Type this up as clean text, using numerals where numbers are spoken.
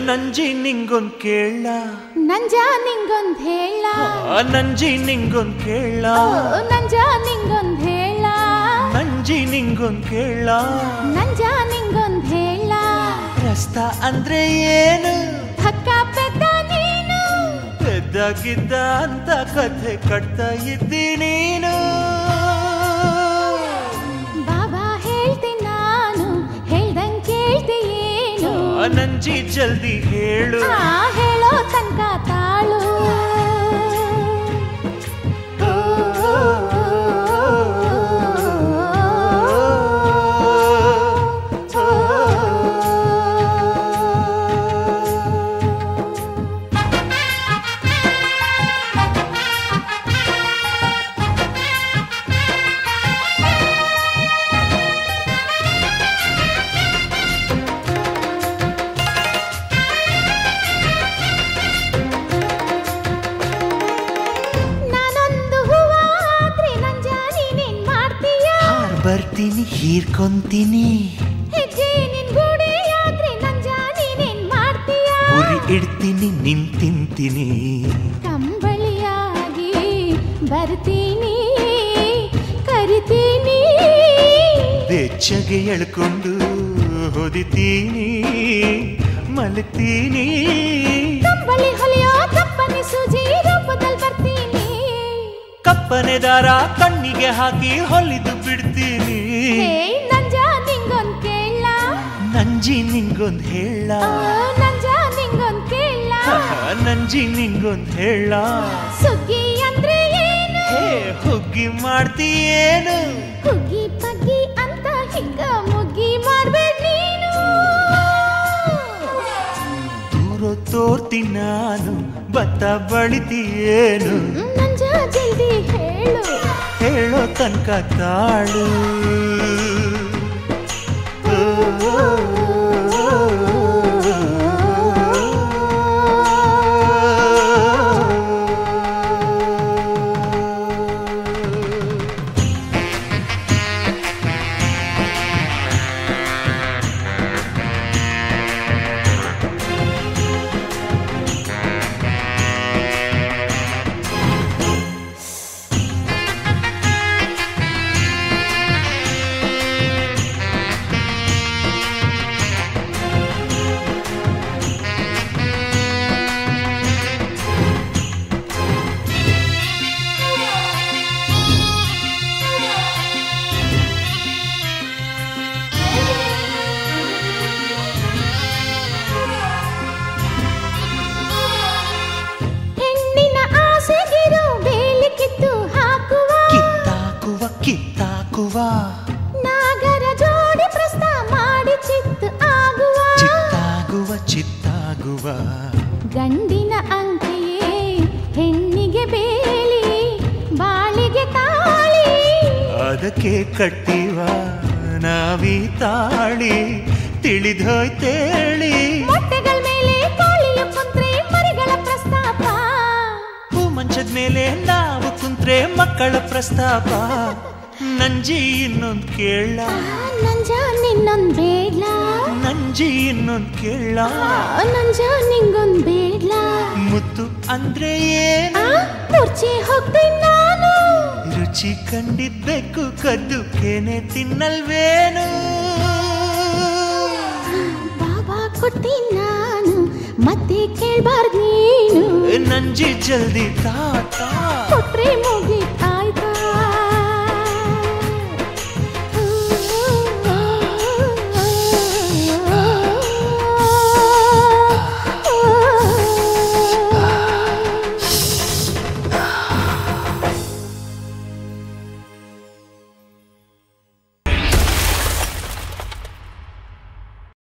ನಂಜಿ ನಿಂಗೊಂದ್ ಕೇಳ ನಂಜ ನಿಂಗೊಂದ್ ಹೇಳ ನಂಜಿ ನಿಂಗೊಂದ್ ಕೇಳ ನಂಜ ನಿಂಗೊಂದ್ ಹೇಳ ನಂಜಿ ನಿಂಗೊಂದ್ ಕೇಳ ನಂಜ ನಿಂಗೊಂದ್ ಹೇಳ ರಸ್ತ ಅಂದ್ರೆ ಏನು ಹಕ್ಕ ಪೆದ್ದ ನೀನು ಪೆದ್ದಾಗಿದ್ದ ಅಂತ ಕಥೆ ಕಟ್ತಾ ಇದ್ದಿ ನೀನು ಬಾಬಾ ಹೇಳ್ತೀನಿ ನಾನು ಹೇಳ್ದಂಗ್ ಕೇಳ್ತೀಯೇನು ನಂಜಿ ಜಲ್ದಿ ಹೇಳು ಹೇಳೋ ತನಕ ತಾಳು ಬರ್ತೀನಿ ಹೀರ್ಕೊಂತೀನಿ ಹೆಜ್ಜೆ ನಿನ್ ಗೋಡೆಯಾದ್ರೆ ನಂಜ ನೀನೇನ್ ಮಾಡ್ತೀಯ ಉರಿ ಇಡ್ತೀನಿ ನಿನ್ ತಿಂತೀನಿ ಕಂಬಳಿಯಾಗಿ ಬರ್ತೀನಿ ಕರಿತೀನಿ ಬೆಚ್ಚಗೆ ಎಳ್ಕೊಂಡು ಹೊದಿತೀನಿ ಮಲಗ್ತೀನಿ ಕಂಬಳಿ ಹೊಲಿಯೋ ಕಪ್ಪನೆ ಸೂಜಿ ರೂಪದಲ್ಲಿ ಬರ್ತೀನಿ ಕಪ್ಪನೆ ದಾರ ಕಣ್ಣಿಗೆ ಹಾಕಿ ಹೊಲಿದು ಬಿಡ್ತೀನಿ ನಂಜ ನಿಂಗೊಂದ್ ಕೇಳ ನಂಜಿ ನಿಂಗೊಂದ್ ಹೇಳ ನಂಜ ನಿಂಗೊಂದ್ ಕೇಳ ನಂಜಿ ನಿಂಗೊಂದ್ ಹೇಳ ಸುಗ್ಗಿ ಅಂದ್ರೆ ಏನು ಹುಗ್ಗಿ ಮಾಡ್ತೀಯೇನು ಹುಗ್ಗಿ ಪಗ್ಗಿ ಅಂತ ಹಿಂಗ ಮುಗ್ಗಿ ಮಾಡ್ಬೇಡ ನೀನು ದೂರ ತೋರ್ತೀನಿ ನಾನು ಭತ್ತ ಬಳಿತೀಯೇನು ನಂಜ ಜಲ್ದಿ ಹೇಳು ಹೇಳೋ ತನಕ ತಾಳು ನಾಗರ ಜೋಡಿ ಪ್ರಸ್ತ ಮಾಡಿ ಚಿತ್ತಾಗುವ ಗಂಡಿನ ಅಂಕೆಯೇ ಹೆಣ್ಣಿಗೆ ಬೇಲಿ ಬಾಳಿಗೆ ತಾಳಿ ಅದಕ್ಕೆ ಕಟ್ಟಿವ ನಾವಿ ತಾಳಿ ತಿಳಿದೋಯ್ತೇಳಿ ಮೊಟ್ಟೆಗಳ ಮೇಲೆ ಕೋಳಿಯ ಕುಂತ್ರೆ ಮರಿಗಳ ಪ್ರಸ್ತಾಪ ಹೂ ಮಂಚದ ಮೇಲೆ ನಾವು ಕುಂತ್ರೆ ಮಕ್ಕಳ ಪ್ರಸ್ತಾಪ ನಂಜಿ ಇನ್ನೊಂದ್ ಕೇಳ ನಂಜ ನಿನ್ನೊಂದ್ ಬೇಡ್ಲ ನಂಜಿ ಇನ್ನೊಂದ್ ಕೇಳ ನಂಜ ನಿಂಗೊಂದ್ ಬೇಡ್ಲ ಮುತ್ತು ಅಂದ್ರೆ ಏನು ಮುರ್ಚಿ ಹೋಗ್ತೀನಿ ನಾನು ರುಚಿ ಕಂಡಿದ್ಬೇಕು ಕದ್ದು ಕೇನೆ ತಿನ್ನಲ್ವೇನು ಬಾಬಾ ಕೊಡ್ತೀನಿ ನಾನು ಮತ್ತೆ ಕೇಳ್ಬಾರ್ದು ನೀನು ನಂಜಿ ಜಲ್ದಿ ತಾತ